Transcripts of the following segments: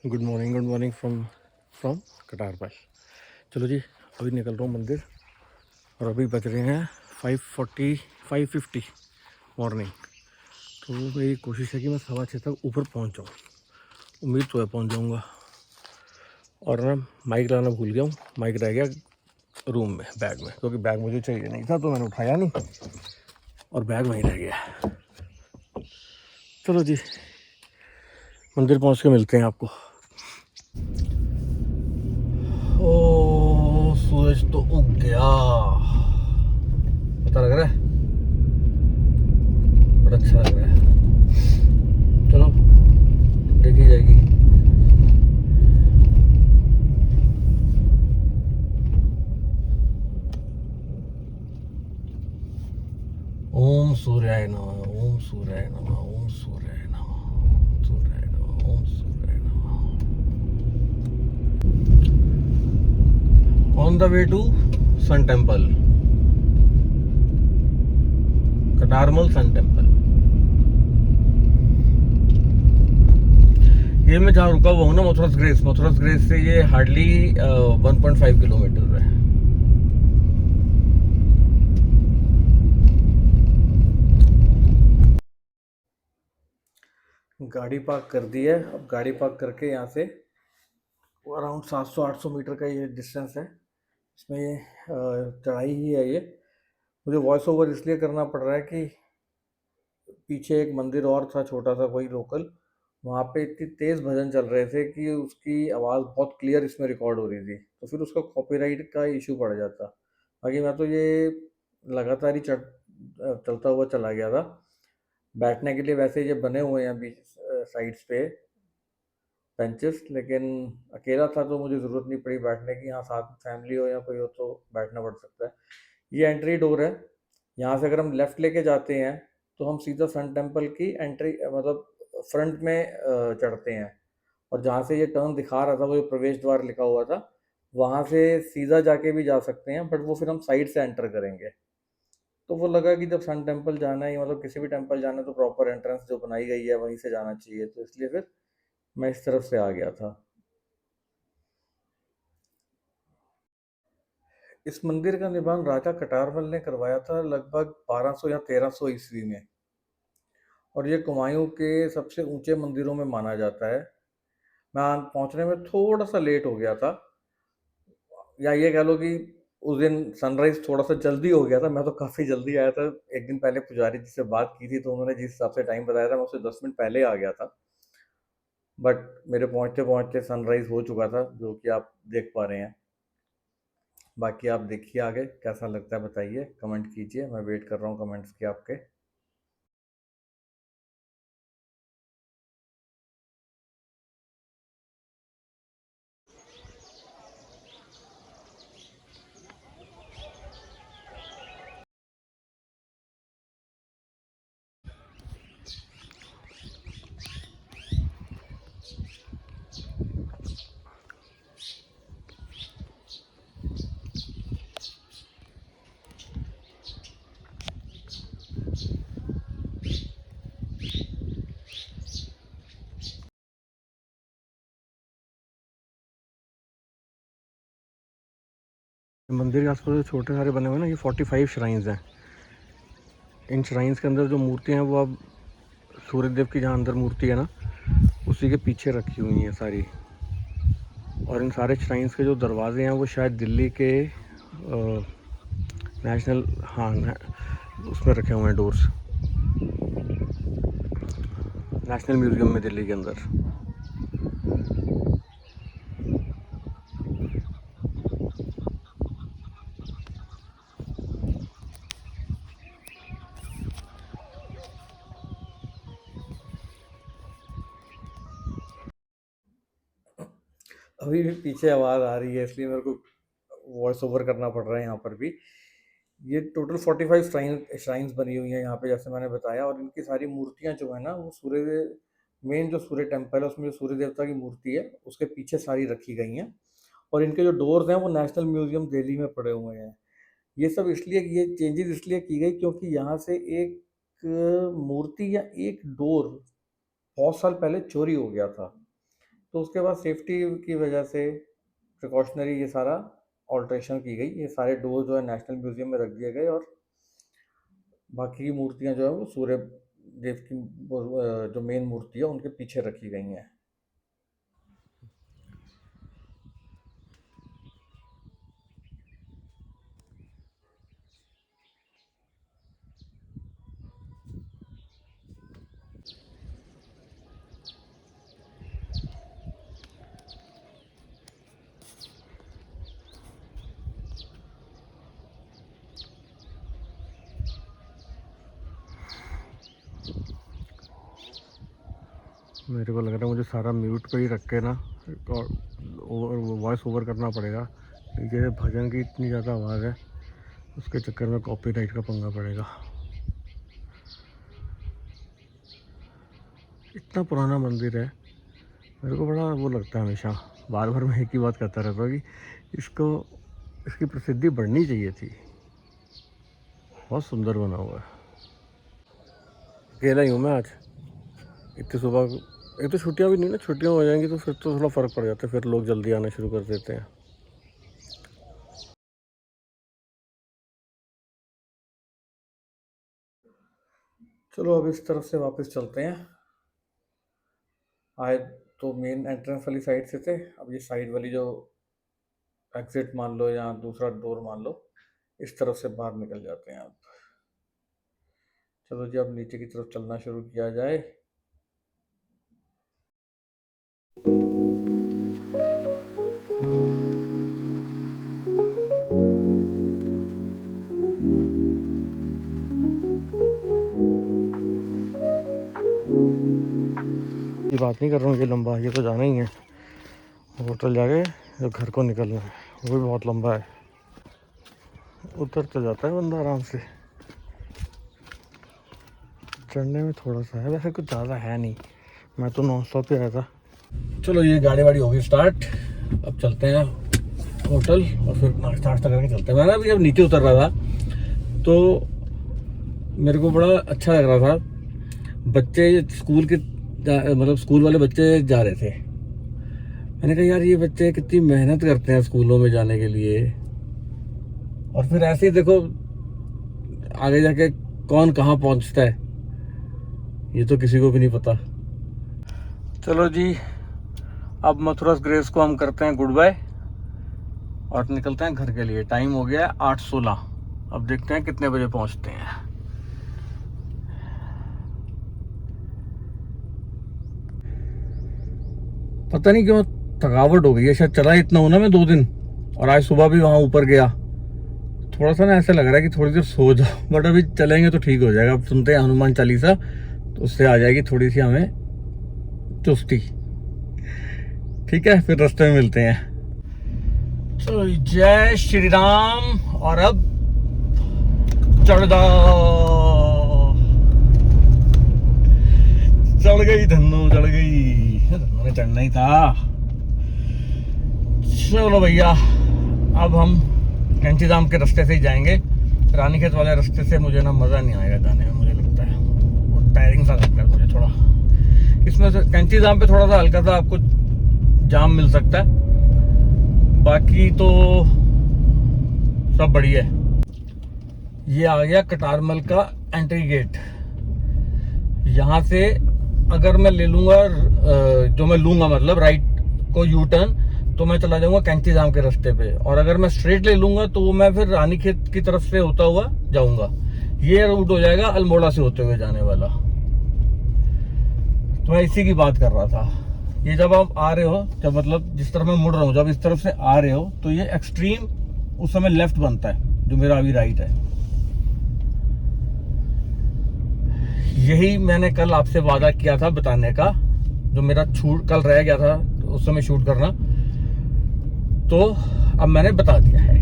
Good morning from from कटार भाई। चलो जी, अभी निकल रहा हूँ मंदिर और अभी बज रहे हैं 5:40 5:50 मॉर्निंग। तो मेरी कोशिश है कि मैं 6:15 तक ऊपर पहुँच जाऊँ। उम्मीद तो है पहुँच जाऊँगा। और ना माइक लाना भूल गया हूँ, माइक रह गया रूम में बैग में, क्योंकि बैग मुझे चाहिए नहीं था तो मैंने उठाया नहीं और बैग वहीं रह गया। चलो जी, मंदिर पहुँच के मिलते हैं आपको। ओ सूरज तो उग गया, पता लग रहा है, बड़ा अच्छा लग रहा है। चलो देखी जाएगी। ओम सूर्याय नमः, ओम सूर्याय नमः, ओम सूर्याय नमः, ओम सूर्याय नमः, ओम सूर्याय नमः। On the way to sun temple, Katarmal sun temple. ये मैं जहाँ रुका हुआ हूँ ना, मथुरस ग्रेस से ये हार्डली 1.5 किलोमीटर है। गाड़ी पार्क कर दी है। अब गाड़ी पार्क करके यहाँ से अराउंड 700-800 मीटर का ये डिस्टेंस है। इसमें ये चढ़ाई ही है। ये मुझे वॉइस ओवर इसलिए करना पड़ रहा है कि पीछे एक मंदिर और था छोटा सा, वही लोकल, वहाँ पे इतनी तेज़ भजन चल रहे थे कि उसकी आवाज़ बहुत क्लियर इसमें रिकॉर्ड हो रही थी, तो फिर उसका कॉपीराइट का इशू पड़ जाता। बाकी मैं तो ये लगातार ही चलता हुआ चला गया था। बैठने के लिए वैसे ये बने हुए हैं बीच साइड्स पे बेंचेस, लेकिन अकेला था तो मुझे ज़रूरत नहीं पड़ी बैठने की। यहाँ साथ में फैमिली हो या कोई हो तो बैठना पड़ सकता है। ये एंट्री डोर है। यहाँ से अगर हम लेफ़्ट लेके जाते हैं तो हम सीधा सन टेम्पल की एंट्री मतलब फ्रंट में चढ़ते हैं। और जहाँ से ये टर्न दिखा रहा था, वो जो प्रवेश द्वार लिखा हुआ था, वहाँ से सीधा जाके भी जा सकते हैं, बट वो फिर हम साइड से एंटर करेंगे। तो वो लगा कि जब सन टेम्पल जाना है, मतलब किसी भी टेम्पल जाना है, तो प्रॉपर एंट्रेंस जो बनाई गई है वहीं से जाना चाहिए, तो इसलिए फिर मैं इस तरफ से आ गया था। इस मंदिर का निर्माण राजा कटारमल ने करवाया था लगभग 1200 या 1300 ईस्वी में, और ये कुमायूं के सबसे ऊंचे मंदिरों में माना जाता है। मैं पहुंचने में थोड़ा सा लेट हो गया था, या ये कह लो कि उस दिन सनराइज थोड़ा सा जल्दी हो गया था। मैं तो काफ़ी जल्दी आया था। एक दिन पहले पुजारी जी से बात की थी तो उन्होंने जिस हिसाब से टाइम बताया था, मैं उससे 10 मिनट पहले आ गया था। बट मेरे पहुंचते पहुंचते सनराइज हो चुका था, जो कि आप देख पा रहे हैं। बाकी आप देखिए आगे कैसा लगता है, बताइए, कमेंट कीजिए। मैं वेट कर रहा हूँ कमेंट्स के आपके। मंदिर के आसपास जो छोटे सारे बने हुए हैं ना, ये 45 श्राइन्स हैं। इन श्राइन्स के अंदर जो मूर्तियाँ हैं वो अब सूर्यदेव की जहाँ अंदर मूर्ति है ना, उसी के पीछे रखी हुई हैं सारी। और इन सारे श्राइन्स के जो दरवाजे हैं वो शायद दिल्ली के नेशनल, हाँ, उसमें रखे हुए हैं डोर्स, नेशनल म्यूज़ियम में दिल्ली के अंदर। अभी भी पीछे आवाज़ आ रही है, इसलिए मेरे को वॉइस ओवर करना पड़ रहा है यहाँ पर भी। ये टोटल 45 श्राइन्स बनी हुई हैं यहाँ पे, जैसे मैंने बताया। और इनकी सारी मूर्तियाँ जो है ना, वो सूर्य, मेन जो सूर्य टेम्पल है उसमें जो सूर्य देवता की मूर्ति है उसके पीछे सारी रखी गई हैं। और इनके जो डोर्स हैं वो नेशनल म्यूजियम दिल्ली में पड़े हुए हैं। ये सब इसलिए, ये चेंजेस इसलिए की गई क्योंकि यहाँ से एक मूर्ति या एक डोर बहुत साल पहले चोरी हो गया था। तो उसके बाद सेफ्टी की वजह से प्रिकॉशनरी ये सारा ऑल्ट्रेशन की गई। ये सारे डोर जो है नेशनल म्यूजियम में रख दिए गए और बाकी की मूर्तियाँ जो है वो सूर्य देव की जो मेन मूर्ति है उनके पीछे रखी गई हैं। मेरे को लग रहा है मुझे सारा म्यूट पे ही रख के ना और वॉइस ओवर करना पड़ेगा, क्योंकि भजन की इतनी ज़्यादा आवाज़ है, उसके चक्कर में कॉपीराइट का पंगा पड़ेगा। इतना पुराना मंदिर है, मेरे को बड़ा वो लगता है, हमेशा बार बार मैं एक ही बात कहता रहता हूँ कि इसकी प्रसिद्धि बढ़नी चाहिए थी। बहुत सुंदर बना हुआ है। अकेला ही हूँ मैं आज, इतनी सुबह। एक तो छुट्टियाँ भी नहीं ना, छुट्टियाँ हो जाएंगी तो फिर तो थोड़ा फ़र्क पड़ जाता है, फिर लोग जल्दी आना शुरू कर देते हैं। चलो अब इस तरफ से वापस चलते हैं। आए तो मेन एंट्रेंस वाली साइड से थे, अब ये साइड वाली जो एग्जिट मान लो या दूसरा डोर मान लो, इस तरफ से बाहर निकल जाते हैं। अब चलो जी, अब नीचे की तरफ चलना शुरू किया जाए। ये बात नहीं कर रहा हूँ ये लंबा, ये तो जाना ही है होटल जाके, जो घर को निकलना है वो भी बहुत लंबा है। उतर तो जाता है बंदा आराम से, चढ़ने में थोड़ा सा है, वैसे कुछ ज़्यादा है नहीं, मैं तो नॉन स्टॉप पे आया था। चलो ये गाड़ी वाड़ी होगी स्टार्ट, अब चलते हैं होटल और फिर नाश्ता वाश्ता करके चलते हैं। मैं ना अभी जब नीचे उतर रहा था तो मेरे को बड़ा अच्छा लग रहा था, बच्चे स्कूल के मतलब स्कूल वाले बच्चे जा रहे थे। मैंने कहा यार ये बच्चे कितनी मेहनत करते हैं स्कूलों में जाने के लिए, और फिर ऐसे ही देखो आगे जाके कौन कहाँ पहुँचता है ये तो किसी को भी नहीं पता। चलो जी, अब मथुरास ग्रेस को हम करते हैं गुड बाय और निकलते हैं घर के लिए। टाइम हो गया है 8:16, अब देखते हैं कितने बजे पहुँचते हैं। पता नहीं क्यों थकावट हो गई है, शायद चला इतना हो ना मैं 2 दिन, और आज सुबह भी वहाँ ऊपर गया, थोड़ा सा ना ऐसा लग रहा है कि थोड़ी देर सो जाओ, बट अभी चलेंगे तो ठीक हो जाएगा। अब सुनते हैं हनुमान चालीसा, तो उससे आ जाएगी थोड़ी सी हमें चुस्ती। ठीक है, फिर रास्ते में मिलते हैं। चलो जय श्री राम, और अब चढ़ गई धन्नो, चढ़ गई, धन्नो ने चढ़ना ही था। चलो भैया, अब हम कैंचीधाम के रास्ते से ही जाएंगे। रानीखेत वाले रास्ते से मुझे ना मज़ा नहीं आएगा जाने में, मुझे लगता है वो टायरिंग सा लगता है मुझे थोड़ा। इसमें से कैंचीधाम पे थोड़ा सा हल्का सा आपको जाम मिल सकता है, बाकी तो सब बढ़िया है। ये आ गया कटारमल का एंट्री गेट। यहाँ से अगर मैं ले लूँगा जो मैं लूँगा मतलब राइट को यू टर्न, तो मैं चला जाऊँगा कैंचीधाम के रास्ते पे, और अगर मैं स्ट्रेट ले लूँगा तो मैं फिर रानीखेत की तरफ से होता हुआ जाऊँगा। ये रूट हो जाएगा अल्मोड़ा से होते हुए जाने वाला। तो मैं इसी की बात कर रहा था। ये जब आप आ रहे हो, जब मतलब जिस तरफ मैं मुड़ रहा हूँ, जब इस तरफ से आ रहे हो तो ये एक्सट्रीम उस समय लेफ्ट बनता है, जो मेरा अभी राइट है। यही मैंने कल आपसे वादा किया था बताने का, जो मेरा छूट कल रह गया था उस समय शूट करना, तो अब मैंने बता दिया है।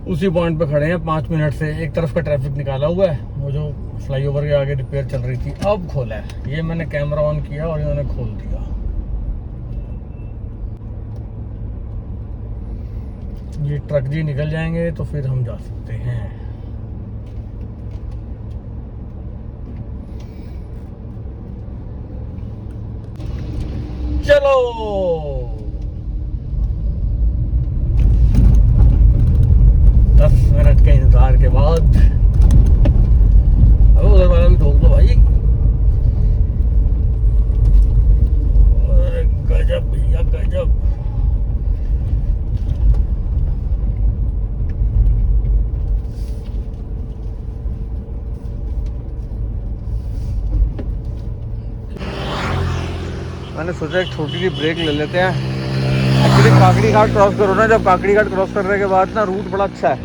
उसी पॉइंट पे खड़े हैं 5 मिनट से। एक तरफ का ट्रैफिक निकाला हुआ है, वो जो फ्लाईओवर के आगे रिपेयर चल रही थी अब खोला है। ये मैंने कैमरा ऑन किया और इन्होंने खोल दिया। ये ट्रक जी निकल जाएंगे तो फिर हम जा सकते हैं। चलो। 10 मिनट के इंतजार के बाद अब उधर वाला भी ठोक दो भाई। गजब भैया गजब। मैंने सोचा एक छोटी सी ब्रेक ले लेते हैं। एक्चुअली काकड़ी घाट क्रॉस करो ना, जब काकड़ी घाट क्रॉस करने के बाद ना रूट बड़ा अच्छा है।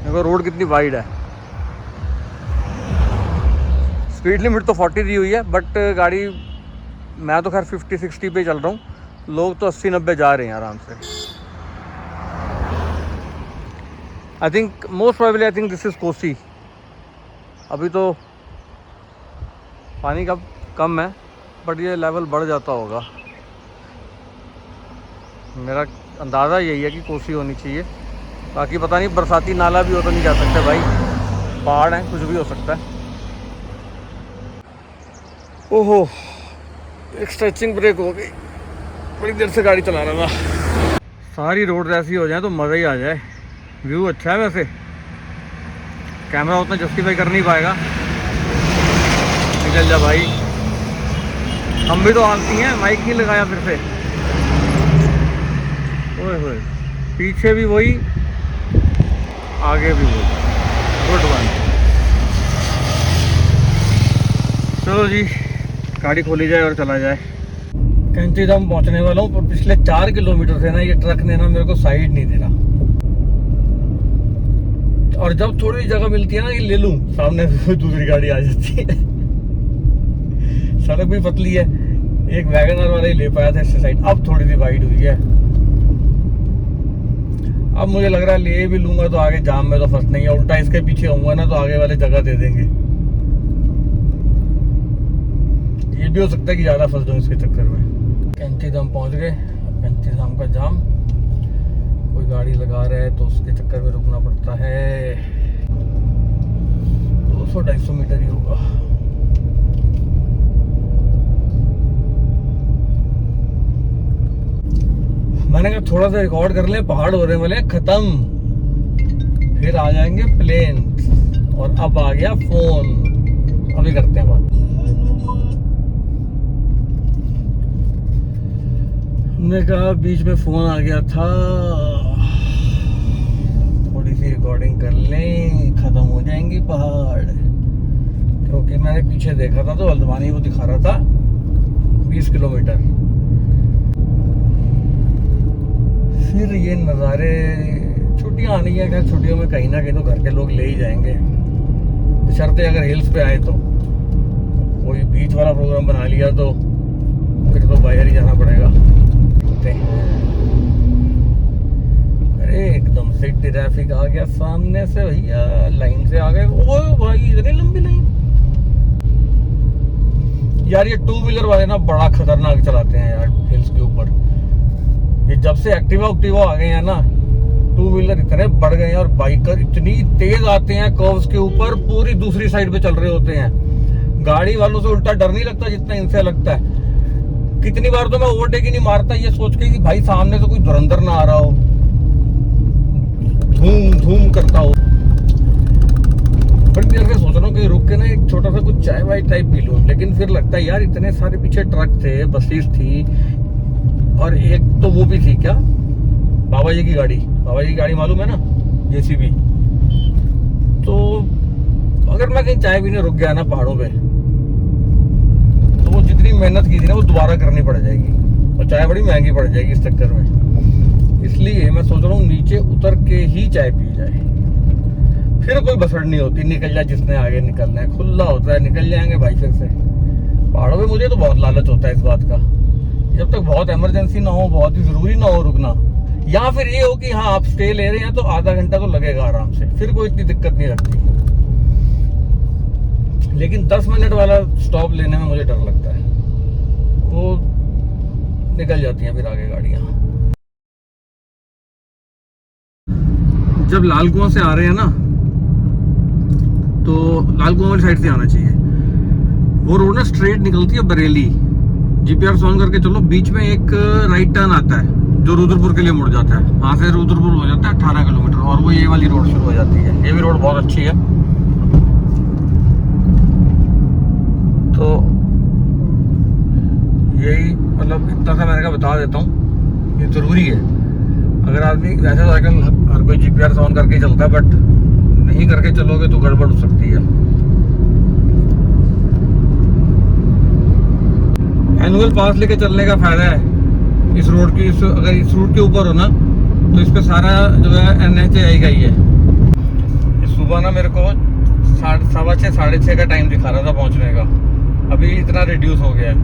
देखो रोड कितनी वाइड है। स्पीड लिमिट तो 40 दी हुई है, बट गाड़ी मैं तो खैर 50-60 पे चल रहा हूँ, लोग तो 80-90 जा रहे हैं आराम से। I think most probably I think this is Kosi. अभी तो पानी का कम है, बट ये लेवल बढ़ जाता होगा। मेरा अंदाज़ा यही है कि कोसी होनी चाहिए। बाकी पता नहीं, बरसाती नाला भी हो तो नहीं जा सकते भाई, पहाड़ है, कुछ भी हो सकता है। ओहो, एक स्ट्रेचिंग ब्रेक हो गई। बड़ी देर से गाड़ी चला रहा था। सारी रोड ऐसी हो जाए तो मज़ा ही आ जाए। व्यू अच्छा है वैसे, कैमरा उतना जस्टिफाई कर नहीं पाएगा। निकल जा भाई, हम भी तो आलती हैं, माइक नहीं लगाया फिर से। ओए होए, पीछे भी वही, आगे भी वही। Good one. चलो जी, गाड़ी खोली जाए और चला जाए। कैंची धाम पहुंचने वाला हूँ, पर पिछले 4 किलोमीटर से ना ये ट्रक ने ना मेरे को साइड नहीं दे रहा। और जब थोड़ी जगह मिलती है ना, ये ले लूं, सामने से दूसरी गाड़ी आ जाती है। सड़क भी पतली है, एक वैगनर वाला ही ले पाया था इससे साइड। अब थोड़ी सी वाइड हुई है। अब मुझे लग रहा है ले भी लूंगा तो आगे जाम में तो फंस नहीं है। उल्टा इसके पीछे होऊंगा ना तो आगे वाले जगह दे देंगे। ये भी हो सकता है कि ज्यादा फंस जाऊं इसके चक्कर में। कैंची धाम पहुंच गए। कैंची धाम का जाम, कोई गाड़ी लगा रहा है तो उसके चक्कर में रुकना पड़ता है। 200-250 मीटर ही होगा। मैंने कहा थोड़ा सा रिकॉर्ड कर ले, पहाड़ हो रहे वाले खत्म, फिर आ जाएंगे प्लेन। और अब आ गया फोन, अभी करते हैं बात। हमने कहा बीच में फोन आ गया था, थोड़ी सी रिकॉर्डिंग कर लें, खत्म हो जाएंगी पहाड़। क्योंकि मैंने पीछे देखा था तो हल्द्वानी वो दिखा रहा था 20 किलोमीटर। फिर ये नज़ारे, छुट्टियाँ आनी है, खैर छुट्टियों में कहीं ना कहीं तो घर के लोग ले ही जाएंगे, बशर्ते अगर हिल्स पे आए तो। कोई बीच वाला प्रोग्राम बना लिया तो फिर तो बाहर ही जाना पड़ेगा। अरे एकदम से ट्रैफिक आ गया सामने से भैया, लाइन से आ गए। ओ भाई इतनी लंबी लाइन। यार ये 2 व्हीलर वाले ना बड़ा खतरनाक चलाते हैं यार हिल्स के ऊपर। ये जब से एक्टिवा आ गए हैं ना, 2 व्हीलर इतने बढ़ गए हैं और बाइकर इतनी तेज आते हैं कर्व्स के ऊपर, पूरी दूसरी साइड पे चल रहे होते हैं। गाड़ी वालों से उल्टा डर नहीं लगता जितना इनसे लगता है। कितनी बार तो मैं ओवरटेक ही नहीं मारता ये सोच के कि भाई सामने से कोई धुरंधर ना आ रहा हो, धूम धूम करता हो। बड़ी देर से सोच रहा हूँ कि रुक के ना एक छोटा सा कुछ चाय वाय टाइप पी लूं, लेकिन फिर लगता है यार इतने सारे पीछे ट्रक थे, बसेस थी, और एक तो वो भी थी क्या, बाबा जी की गाड़ी मालूम है ना, जेसीबी। तो अगर मैं कहीं चाय पीने रुक गया ना पहाड़ों पे, तो वो जितनी मेहनत की थी ना वो दोबारा करनी पड़ जाएगी, और चाय बड़ी महंगी पड़ जाएगी इस चक्कर में। इसलिए मैं सोच रहा हूँ नीचे उतर के ही चाय पी जाए, फिर कोई बसड़ नहीं होती, निकल जाए जिसने आगे निकलना है, खुला होता है, निकल जाएंगे भाई फिर से। पहाड़ों पे मुझे तो बहुत लालच होता है इस बात का, जब तक बहुत इमरजेंसी ना हो, बहुत ही जरूरी ना हो रुकना, या फिर ये हो कि हाँ आप स्टे ले रहे हैं तो आधा घंटा तो लगेगा आराम से, फिर कोई इतनी दिक्कत नहीं लगती। लेकिन 10 मिनट वाला स्टॉप लेने में मुझे डर लगता है, वो निकल जाती हैं फिर आगे गाड़ियां। जब लाल कुआं से आ रहे हैं ना, तो लाल कुआं वाली साइड से आना चाहिए। वो रोड ना स्ट्रेट निकलती है बरेली, जीपीआरएस ऑन करके चलो, बीच में एक राइट टर्न आता है जो रुद्रपुर के लिए मुड़ जाता है, वहाँ से रुद्रपुर हो जाता है 18 किलोमीटर, और वो ये वाली रोड शुरू हो जाती है। ये भी रोड बहुत अच्छी है। तो यही मतलब इतना सा मैंने कहा बता देता हूँ, ये ज़रूरी है। अगर आदमी वैसे तो आजकल हर कोई जीपीआरएस ऑन करके ही चलता है, बट नहीं करके चलोगे तो गड़बड़ हो सकती है। एनुअल पास लेके चलने का फायदा है इस रोड की, अगर इस रूट के ऊपर हो ना तो इस पे सारा जो है NHAI का ही है। सुबह ना मेरे को 6:15 साढ़े 6 का टाइम दिखा रहा था पहुंचने का, अभी इतना रिड्यूस हो गया है।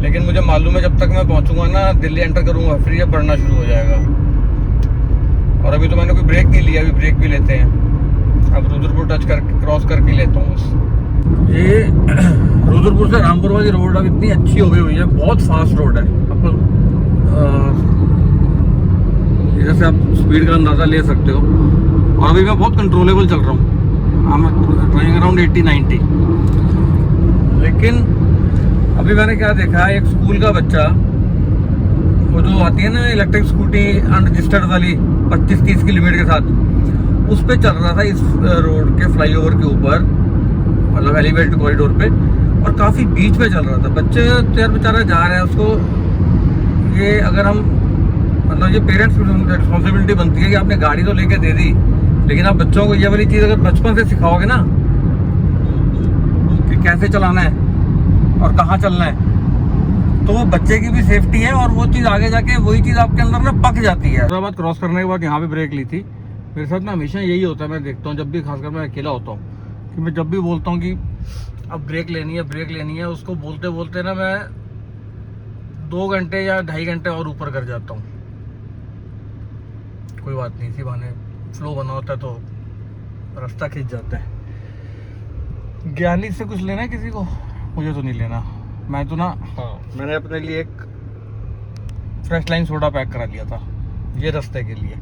लेकिन मुझे मालूम है जब तक मैं पहुंचूंगा ना, दिल्ली एंटर करूंगा, फिर ये बढ़ना शुरू हो जाएगा। और अभी तो मैंने कोई ब्रेक नहीं लिया, अभी ब्रेक भी लेते हैं। अब रुद्रपुर टच करके क्रॉस करके लेता हूँ बस। ये रुद्रपुर से रामपुर वाली रोड अब इतनी अच्छी हो गई हुई है, बहुत फास्ट रोड है। आपको जैसे आप स्पीड का अंदाज़ा ले सकते हो। और अभी मैं बहुत कंट्रोलेबल चल रहा हूँ, आई एम ड्राइविंग अराउंड 80-90। लेकिन अभी मैंने क्या देखा, एक स्कूल का बच्चा, वो जो आती है ना इलेक्ट्रिक स्कूटी अनरजिस्टर्ड वाली 25-30 किलोमीटर के साथ, उस पर चल रहा था इस रोड के फ्लाईओवर के ऊपर, मतलब एलिवेटेड कॉरिडोर पे, और काफ़ी बीच में चल रहा था। बच्चे यार बेचारा जा रहा है, उसको ये अगर हम मतलब ये पेरेंट्स की रिस्पॉन्सिबिलिटी बनती है कि आपने गाड़ी तो लेके दे दी, लेकिन आप बच्चों को ये वाली चीज़ अगर बचपन से सिखाओगे ना कि कैसे चलाना है और कहाँ चलना है, तो वो बच्चे की भी सेफ्टी है, और वो चीज़ आगे जाके वही चीज़ आपके अंदर ना पक जाती है। उसके बाद क्रॉस करने के बाद यहाँ पे ब्रेक ली थी। मेरे साथ ना हमेशा यही होता है, मैं देखता हूँ जब भी, खासकर मैं अकेला होता हूँ, कि मैं जब भी बोलता हूँ कि अब ब्रेक लेनी है, ब्रेक लेनी है, उसको बोलते बोलते ना मैं 2 घंटे या 2.5 घंटे और ऊपर कर जाता हूँ। कोई बात नहीं, इसी बहाने फ्लो बना होता है तो रास्ता खींच जाता है। ज्ञानी से कुछ लेना है किसी को? मुझे तो नहीं लेना। मैं तो ना, हाँ, मैंने अपने लिए एक फ्रेश लाइन सोडा पैक करा लिया था ये रास्ते के लिए।